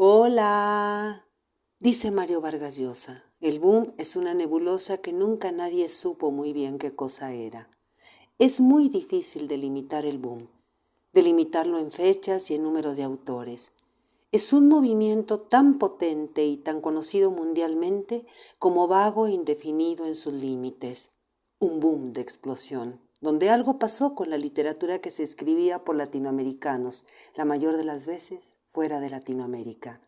Hola, dice Mario Vargas Llosa. El boom es una nebulosa que nunca nadie supo muy bien qué cosa era. Es muy difícil delimitar el boom, delimitarlo en fechas y en número de autores. Es un movimiento tan potente y tan conocido mundialmente como vago e indefinido en sus límites. Un boom de explosión, donde algo pasó con la literatura que se escribía por latinoamericanos, la mayor de las veces fuera de Latinoamérica.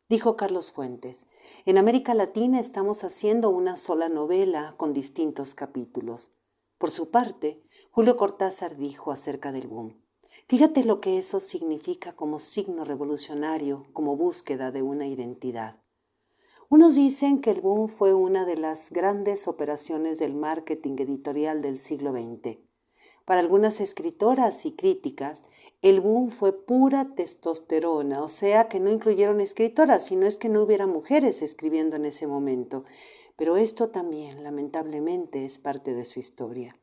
Dijo Carlos Fuentes, en América Latina estamos haciendo una sola novela con distintos capítulos. Por su parte, Julio Cortázar dijo acerca del boom, fíjate lo que eso significa como signo revolucionario, como búsqueda de una identidad. Unos dicen que el boom fue una de las grandes operaciones del marketing editorial del siglo XX. Para algunas escritoras y críticas, el boom fue pura testosterona, o sea que no incluyeron escritoras, sino es que no hubiera mujeres escribiendo en ese momento. Pero esto también, lamentablemente, es parte de su historia.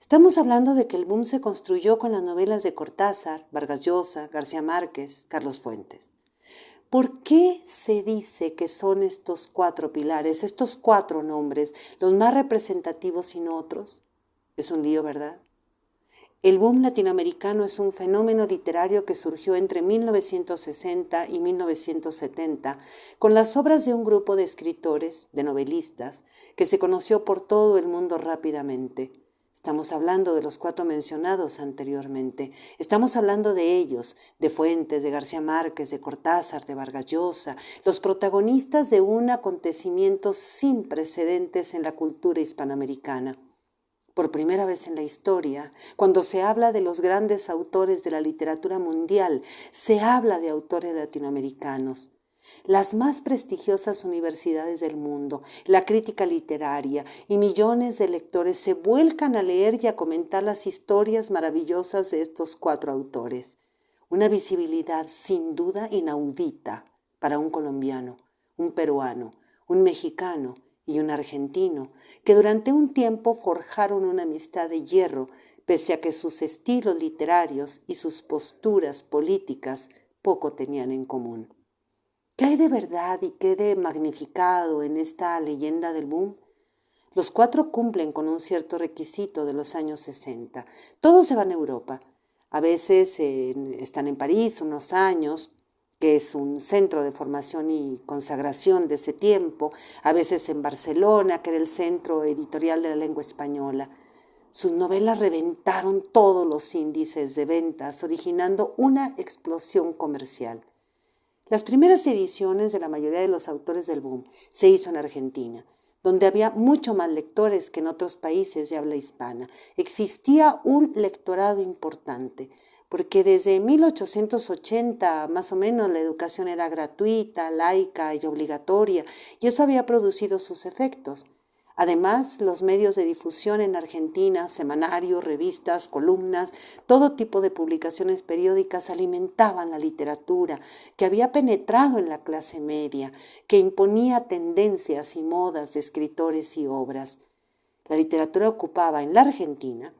Estamos hablando de que el boom se construyó con las novelas de Cortázar, Vargas Llosa, García Márquez, Carlos Fuentes. ¿Por qué se dice que son estos cuatro pilares, estos cuatro nombres, los más representativos y no otros? Es un lío, ¿verdad? El boom latinoamericano es un fenómeno literario que surgió entre 1960 y 1970 con las obras de un grupo de escritores, de novelistas, que se conoció por todo el mundo rápidamente. Estamos hablando de los cuatro mencionados anteriormente. Estamos hablando de ellos, de Fuentes, de García Márquez, de Cortázar, de Vargas Llosa, los protagonistas de un acontecimiento sin precedentes en la cultura hispanoamericana. Por primera vez en la historia, cuando se habla de los grandes autores de la literatura mundial, se habla de autores latinoamericanos. Las más prestigiosas universidades del mundo, la crítica literaria y millones de lectores se vuelcan a leer y a comentar las historias maravillosas de estos cuatro autores. Una visibilidad sin duda inaudita para un colombiano, un peruano, un mexicano y un argentino, que durante un tiempo forjaron una amistad de hierro, pese a que sus estilos literarios y sus posturas políticas poco tenían en común. ¿Qué hay de verdad y qué de magnificado en esta leyenda del boom? Los cuatro cumplen con un cierto requisito de los años 60. Todos se van a Europa. A veces están en París unos años, que es un centro de formación y consagración de ese tiempo, a veces en Barcelona, que era el centro editorial de la lengua española. Sus novelas reventaron todos los índices de ventas, originando una explosión comercial. Las primeras ediciones de la mayoría de los autores del boom se hizo en Argentina, donde había mucho más lectores que en otros países de habla hispana. Existía un lectorado importante, porque desde 1880 más o menos la educación era gratuita, laica y obligatoria, y eso había producido sus efectos. Además, los medios de difusión en Argentina, semanarios, revistas, columnas, todo tipo de publicaciones periódicas alimentaban la literatura que había penetrado en la clase media, que imponía tendencias y modas de escritores y obras. La literatura ocupaba en la Argentina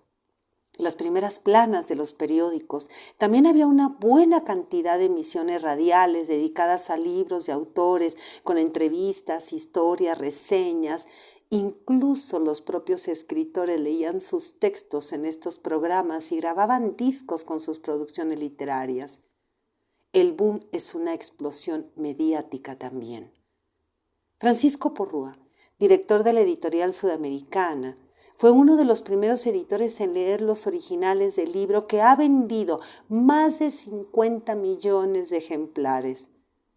las primeras planas de los periódicos. También había una buena cantidad de emisiones radiales dedicadas a libros de autores, con entrevistas, historias, reseñas. Incluso los propios escritores leían sus textos en estos programas y grababan discos con sus producciones literarias. El boom es una explosión mediática también. Francisco Porrúa, director de la editorial Sudamericana, fue uno de los primeros editores en leer los originales del libro, que ha vendido más de 50 millones de ejemplares.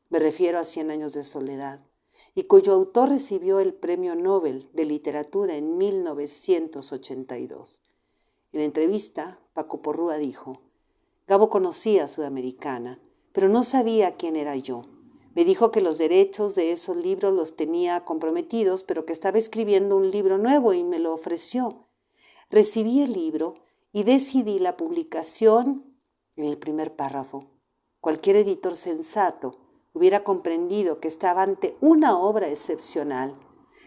Me refiero a 100 años de soledad, y cuyo autor recibió el Premio Nobel de Literatura en 1982. En la entrevista, Paco Porrúa dijo, Gabo conocía a Sudamericana, pero no sabía quién era yo. Me dijo que los derechos de esos libros los tenía comprometidos, pero que estaba escribiendo un libro nuevo y me lo ofreció. Recibí el libro y decidí la publicación en el primer párrafo. Cualquier editor sensato hubiera comprendido que estaba ante una obra excepcional.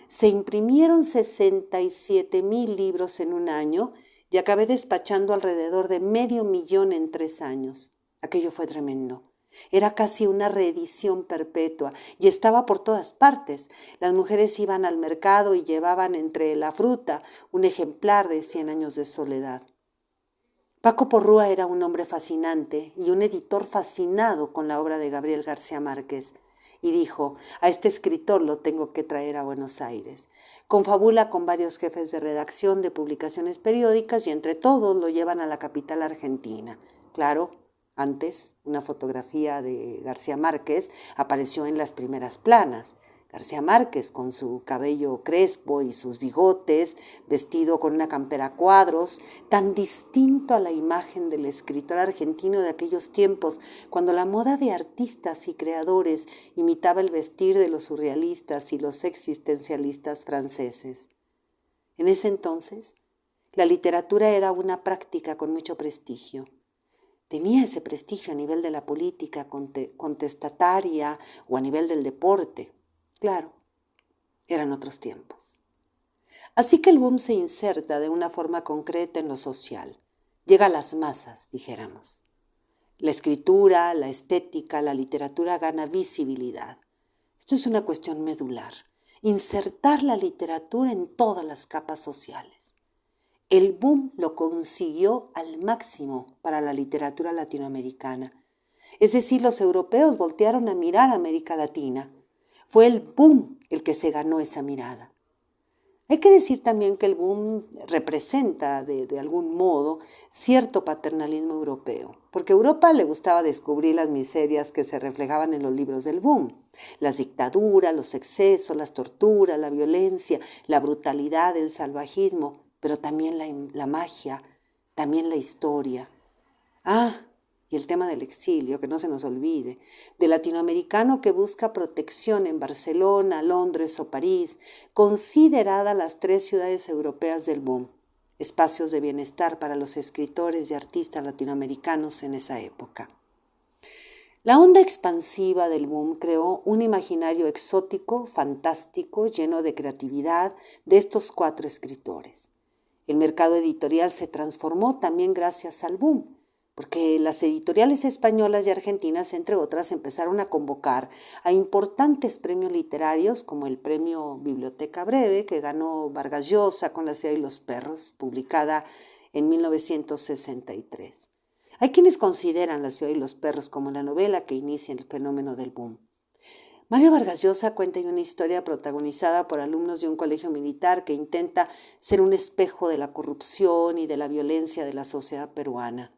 Se imprimieron 67,000 libros en un año y acabé despachando alrededor de 500,000 en 3 años. Aquello fue tremendo. Era casi una reedición perpetua y estaba por todas partes. Las mujeres iban al mercado y llevaban entre la fruta un ejemplar de 100 años de soledad. Paco Porrúa era un hombre fascinante y un editor fascinado con la obra de Gabriel García Márquez, y dijo: a este escritor lo tengo que traer a Buenos Aires. Confabula con varios jefes de redacción de publicaciones periódicas y entre todos lo llevan a la capital argentina. Claro, antes una fotografía de García Márquez apareció en las primeras planas. García Márquez, con su cabello crespo y sus bigotes, vestido con una campera a cuadros, tan distinto a la imagen del escritor argentino de aquellos tiempos, cuando la moda de artistas y creadores imitaba el vestir de los surrealistas y los existencialistas franceses. En ese entonces, la literatura era una práctica con mucho prestigio. Tenía ese prestigio a nivel de la política contestataria o a nivel del deporte. Claro, eran otros tiempos. Así que el boom se inserta de una forma concreta en lo social. Llega a las masas, dijéramos. La escritura, la estética, la literatura gana visibilidad. Esto es una cuestión medular. Insertar la literatura en todas las capas sociales. El boom lo consiguió al máximo para la literatura latinoamericana. Es decir, los europeos voltearon a mirar a América Latina. Fue el boom el que se ganó esa mirada. Hay que decir también que el boom representa, de algún modo, cierto paternalismo europeo, porque a Europa le gustaba descubrir las miserias que se reflejaban en los libros del boom. Las dictaduras, los excesos, las torturas, la violencia, la brutalidad, el salvajismo, pero también la magia, también la historia. Y el tema del exilio, que no se nos olvide, del latinoamericano que busca protección en Barcelona, Londres o París, consideradas las 3 ciudades europeas del boom, espacios de bienestar para los escritores y artistas latinoamericanos en esa época. La onda expansiva del boom creó un imaginario exótico, fantástico, lleno de creatividad de estos 4 escritores. El mercado editorial se transformó también gracias al boom, porque las editoriales españolas y argentinas, entre otras, empezaron a convocar a importantes premios literarios, como el premio Biblioteca Breve, que ganó Vargas Llosa con La ciudad y los perros, publicada en 1963. Hay quienes consideran La ciudad y los perros como la novela que inicia el fenómeno del boom. Mario Vargas Llosa cuenta una historia protagonizada por alumnos de un colegio militar que intenta ser un espejo de la corrupción y de la violencia de la sociedad peruana.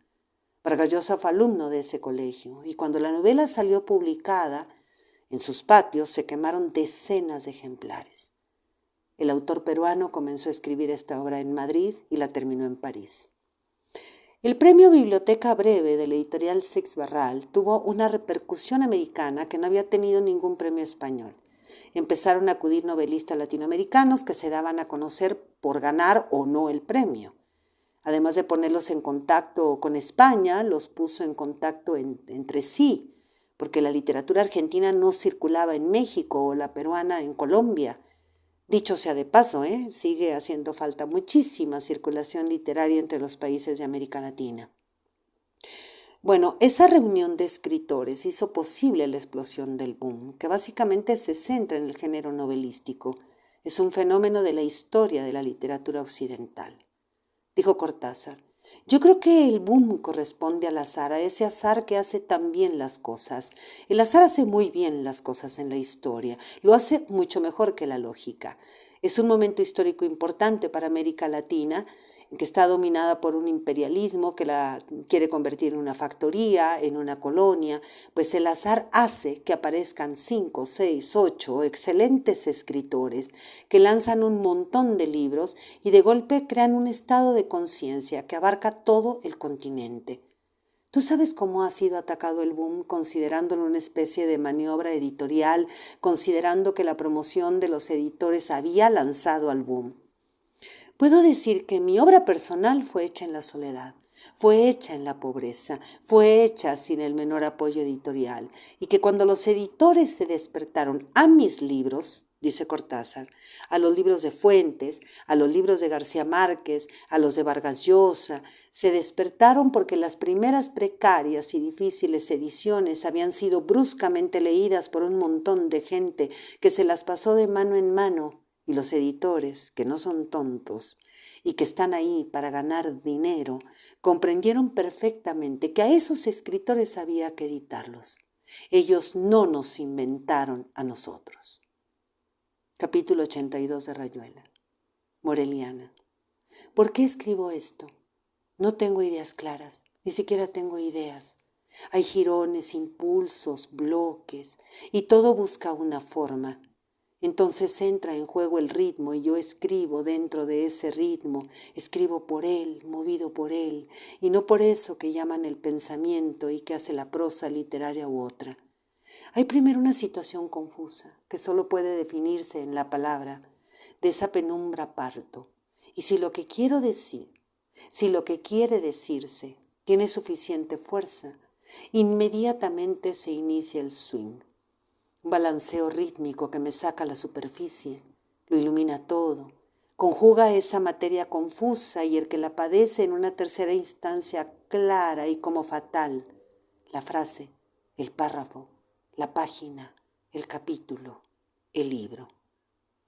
Vargas Llosa fue alumno de ese colegio y cuando la novela salió publicada, en sus patios se quemaron decenas de ejemplares. El autor peruano comenzó a escribir esta obra en Madrid y la terminó en París. El premio Biblioteca Breve de la editorial Six Barral tuvo una repercusión americana que no había tenido ningún premio español. Empezaron a acudir novelistas latinoamericanos que se daban a conocer por ganar o no el premio. Además de ponerlos en contacto con España, los puso en contacto entre sí, porque la literatura argentina no circulaba en México o la peruana en Colombia. Dicho sea de paso, sigue haciendo falta muchísima circulación literaria entre los países de América Latina. Bueno, esa reunión de escritores hizo posible la explosión del boom, que básicamente se centra en el género novelístico. Es un fenómeno de la historia de la literatura occidental. Dijo Cortázar: yo creo que el boom corresponde al azar, a ese azar que hace tan bien las cosas. El azar hace muy bien las cosas en la historia, lo hace mucho mejor que la lógica. Es un momento histórico importante para América Latina, que está dominada por un imperialismo que la quiere convertir en una factoría, en una colonia, pues el azar hace que aparezcan 5, 6, 8 excelentes escritores que lanzan un montón de libros y de golpe crean un estado de conciencia que abarca todo el continente. ¿Tú sabes cómo ha sido atacado el boom, considerándolo una especie de maniobra editorial, considerando que la promoción de los editores había lanzado al boom? Puedo decir que mi obra personal fue hecha en la soledad. fue hecha en la pobreza, fue hecha sin el menor apoyo editorial, y que cuando los editores se despertaron a mis libros, dice Cortázar, a los libros de Fuentes, a los libros de García Márquez, a los de Vargas Llosa, se despertaron porque las primeras precarias y difíciles ediciones habían sido bruscamente leídas por un montón de gente que se las pasó de mano en mano, y los editores, que no son tontos y que están ahí para ganar dinero, comprendieron perfectamente que a esos escritores había que editarlos. Ellos no nos inventaron a nosotros. Capítulo 82 de Rayuela. Moreliana. ¿Por qué escribo esto? No tengo ideas claras, ni siquiera tengo ideas. Hay jirones, impulsos, bloques, y todo busca una forma. Entonces entra en juego el ritmo y yo escribo dentro de ese ritmo, escribo por él, movido por él, y no por eso que llaman el pensamiento y que hace la prosa literaria u otra. Hay primero una situación confusa que solo puede definirse en la palabra. De esa penumbra parto. Y si lo que quiero decir, si lo que quiere decirse tiene suficiente fuerza, inmediatamente se inicia el swing. Un balanceo rítmico que me saca a la superficie, lo ilumina todo, conjuga esa materia confusa y el que la padece en una tercera instancia clara y como fatal, la frase, el párrafo, la página, el capítulo, el libro.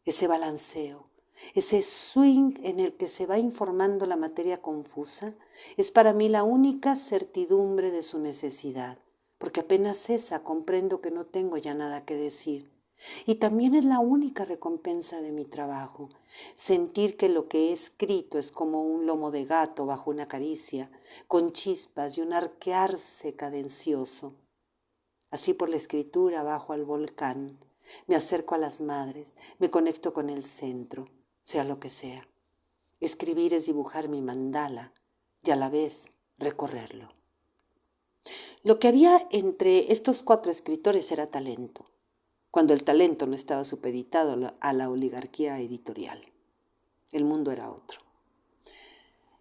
Ese balanceo, ese swing en el que se va informando la materia confusa, es para mí la única certidumbre de su necesidad, porque apenas esa comprendo que no tengo ya nada que decir. Y también es la única recompensa de mi trabajo, sentir que lo que he escrito es como un lomo de gato bajo una caricia, con chispas y un arquearse cadencioso. Así por la escritura bajo al volcán, me acerco a las madres, me conecto con el centro, sea lo que sea. Escribir es dibujar mi mandala y a la vez recorrerlo. Lo que había entre estos 4 escritores era talento, cuando el talento no estaba supeditado a la oligarquía editorial. El mundo era otro.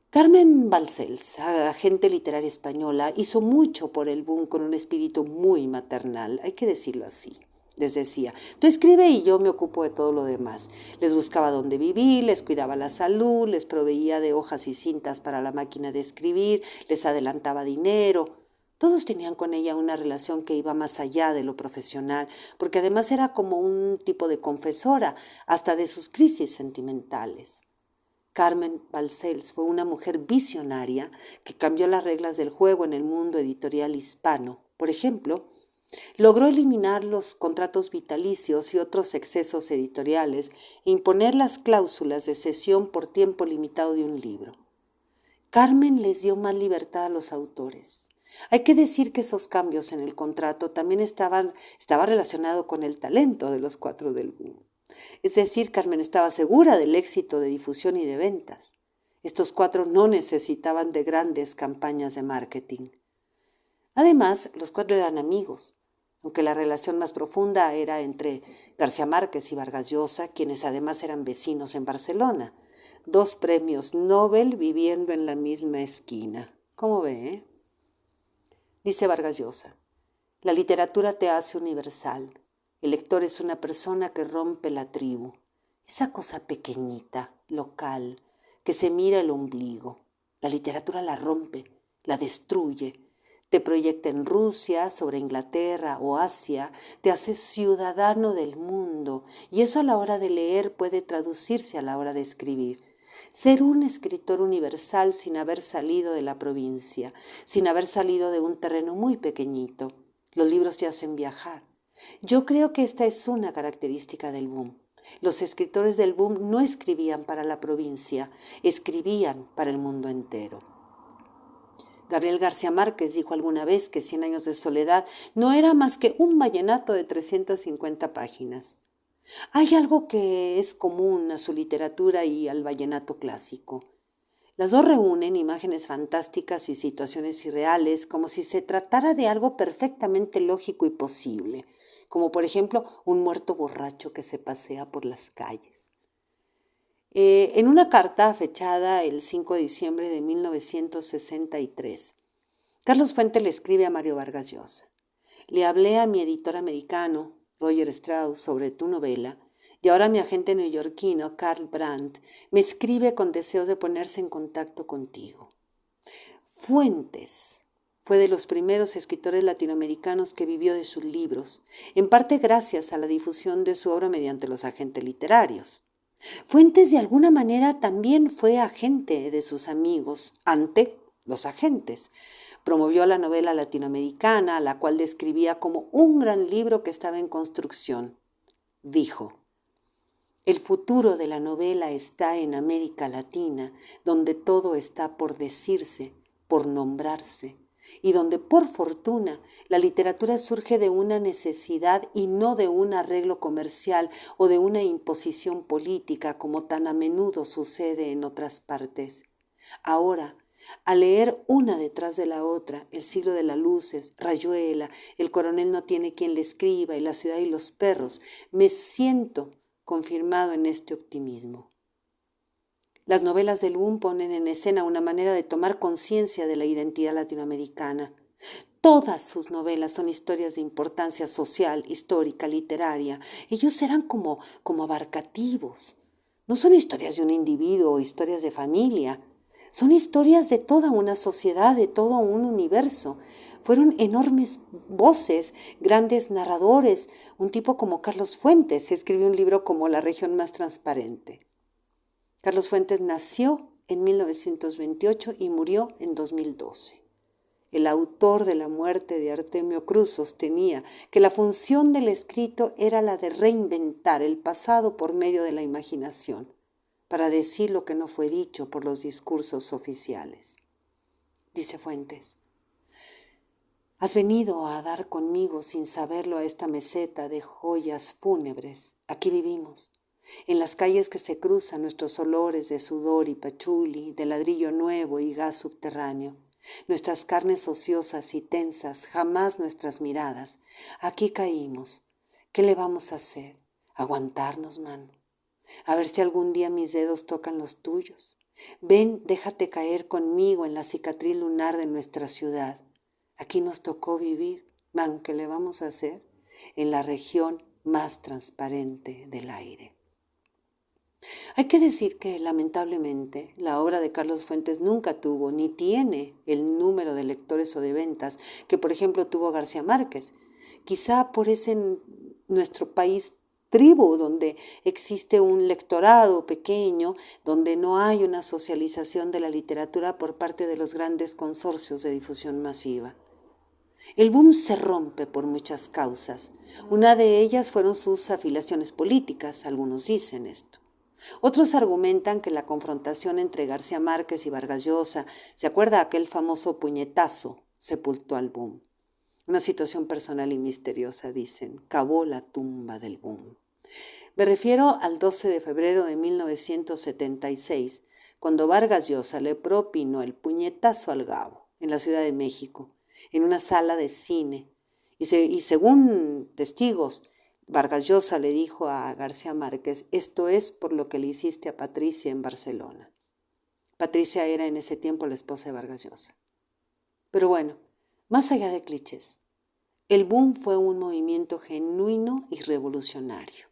Carmen Balcells, agente literaria española, hizo mucho por el boom con un espíritu muy maternal, hay que decirlo así. Les decía, tú escribe y yo me ocupo de todo lo demás. Les buscaba dónde vivir, les cuidaba la salud, les proveía de hojas y cintas para la máquina de escribir, les adelantaba dinero. Todos tenían con ella una relación que iba más allá de lo profesional, porque además era como un tipo de confesora, hasta de sus crisis sentimentales. Carmen Balcells fue una mujer visionaria que cambió las reglas del juego en el mundo editorial hispano. Por ejemplo, logró eliminar los contratos vitalicios y otros excesos editoriales e imponer las cláusulas de cesión por tiempo limitado de un libro. Carmen les dio más libertad a los autores. Hay que decir que esos cambios en el contrato también estaba relacionado con el talento de los 4 del boom. Es decir, Carmen estaba segura del éxito de difusión y de ventas. Estos 4 no necesitaban de grandes campañas de marketing. Además, los 4 eran amigos, aunque la relación más profunda era entre García Márquez y Vargas Llosa, quienes además eran vecinos en Barcelona. 2 premios Nobel viviendo en la misma esquina. ¿Cómo ve, Dice Vargas Llosa, la literatura te hace universal. El lector es una persona que rompe la tribu, esa cosa pequeñita, local, que se mira el ombligo. La literatura la rompe, la destruye, te proyecta en Rusia, sobre Inglaterra o Asia, te hace ciudadano del mundo, y eso a la hora de leer puede traducirse a la hora de escribir. Ser un escritor universal sin haber salido de la provincia, sin haber salido de un terreno muy pequeñito. Los libros te hacen viajar. Yo creo que esta es una característica del boom. Los escritores del boom no escribían para la provincia, escribían para el mundo entero. Gabriel García Márquez dijo alguna vez que 100 años de soledad no era más que un vallenato de 350 páginas. Hay algo que es común a su literatura y al vallenato clásico. Las 2 reúnen imágenes fantásticas y situaciones irreales como si se tratara de algo perfectamente lógico y posible, como por ejemplo un muerto borracho que se pasea por las calles. En una carta fechada el 5 de diciembre de 1963, Carlos Fuentes le escribe a Mario Vargas Llosa: le hablé a mi editor americano, Roger Strauss, sobre tu novela, y ahora mi agente neoyorquino, Karl Brandt, me escribe con deseos de ponerse en contacto contigo. Fuentes fue de los primeros escritores latinoamericanos que vivió de sus libros, en parte gracias a la difusión de su obra mediante los agentes literarios. Fuentes de alguna manera también fue agente de sus amigos ante los agentes. Promovió la novela latinoamericana, a la cual describía como un gran libro que estaba en construcción. Dijo: el futuro de la novela está en América Latina, donde todo está por decirse, por nombrarse, y donde, por fortuna, la literatura surge de una necesidad y no de un arreglo comercial o de una imposición política, como tan a menudo sucede en otras partes. Ahora, al leer una detrás de la otra, El siglo de las luces, Rayuela, El coronel no tiene quien le escriba y La ciudad y los perros, me siento confirmado en este optimismo. Las novelas del boom ponen en escena una manera de tomar conciencia de la identidad latinoamericana. Todas sus novelas son historias de importancia social, histórica, literaria. Ellos serán como abarcativos. No son historias de un individuo o historias de familia. Son historias de toda una sociedad, de todo un universo. Fueron enormes voces, grandes narradores. Un tipo como Carlos Fuentes escribió un libro como La región más transparente. Carlos Fuentes nació en 1928 y murió en 2012. El autor de La muerte de Artemio Cruz sostenía que la función del escrito era la de reinventar el pasado por medio de la imaginación, para decir lo que no fue dicho por los discursos oficiales. Dice Fuentes: has venido a dar conmigo sin saberlo a esta meseta de joyas fúnebres. Aquí vivimos. En las calles que se cruzan nuestros olores de sudor y pachuli, de ladrillo nuevo y gas subterráneo. Nuestras carnes ociosas y tensas, jamás nuestras miradas. Aquí caímos. ¿Qué le vamos a hacer? Aguantarnos, mano. A ver si algún día mis dedos tocan los tuyos. Ven, déjate caer conmigo en la cicatriz lunar de nuestra ciudad. Aquí nos tocó vivir, man, ¿qué le vamos a hacer? En la región más transparente del aire. Hay que decir que, lamentablemente, la obra de Carlos Fuentes nunca tuvo ni tiene el número de lectores o de ventas que, por ejemplo, tuvo García Márquez. Quizá por ese nuestro país tribu, donde existe un lectorado pequeño, donde no hay una socialización de la literatura por parte de los grandes consorcios de difusión masiva. El boom se rompe por muchas causas. Una de ellas fueron sus afiliaciones políticas, algunos dicen esto. Otros argumentan que la confrontación entre García Márquez y Vargas Llosa, ¿se acuerda aquel famoso puñetazo?, sepultó al boom. Una situación personal y misteriosa, dicen, cavó la tumba del boom. Me refiero al 12 de febrero de 1976, cuando Vargas Llosa le propinó el puñetazo al Gabo, en la Ciudad de México, en una sala de cine. Y según testigos, Vargas Llosa le dijo a García Márquez: esto es por lo que le hiciste a Patricia en Barcelona. Patricia era en ese tiempo la esposa de Vargas Llosa. Pero bueno, más allá de clichés, el boom fue un movimiento genuino y revolucionario.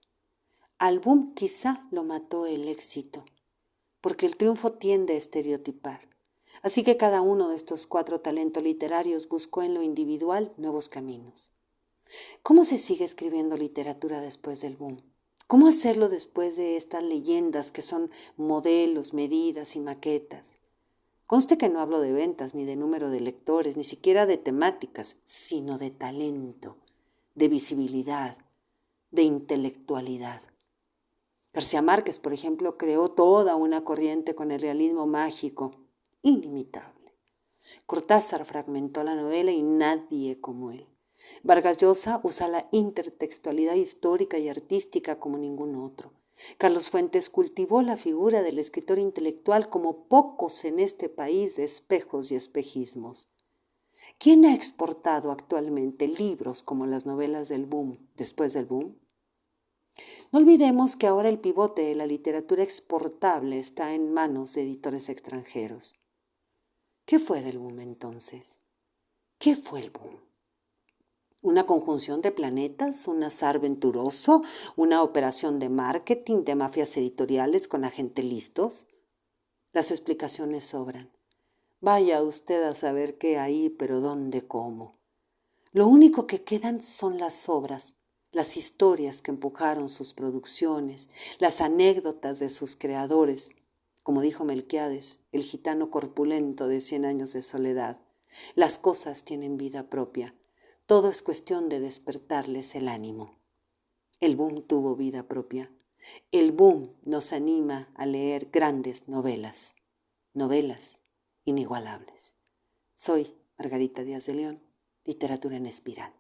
Al boom quizá lo mató el éxito, porque el triunfo tiende a estereotipar. Así que cada uno de estos 4 talentos literarios buscó en lo individual nuevos caminos. ¿Cómo se sigue escribiendo literatura después del boom? ¿Cómo hacerlo después de estas leyendas que son modelos, medidas y maquetas? Conste que no hablo de ventas, ni de número de lectores, ni siquiera de temáticas, sino de talento, de visibilidad, de intelectualidad. García Márquez, por ejemplo, creó toda una corriente con el realismo mágico, inimitable. Cortázar fragmentó la novela y nadie como él. Vargas Llosa usa la intertextualidad histórica y artística como ningún otro. Carlos Fuentes cultivó la figura del escritor intelectual como pocos en este país de espejos y espejismos. ¿Quién ha exportado actualmente libros como las novelas del boom después del boom? No olvidemos que ahora el pivote de la literatura exportable está en manos de editores extranjeros. ¿Qué fue del boom entonces? ¿Qué fue el boom? ¿Una conjunción de planetas? ¿Un azar venturoso? ¿Una operación de marketing de mafias editoriales con agentes listos? Las explicaciones sobran. Vaya usted a saber qué hay, pero dónde, cómo. Lo único que quedan son las obras, las historias que empujaron sus producciones, las anécdotas de sus creadores. Como dijo Melquiades, el gitano corpulento de 100 años de soledad, las cosas tienen vida propia. Todo es cuestión de despertarles el ánimo. El boom tuvo vida propia. El boom nos anima a leer grandes novelas, novelas inigualables. Soy Margarita Díaz de León, Literatura en Espiral.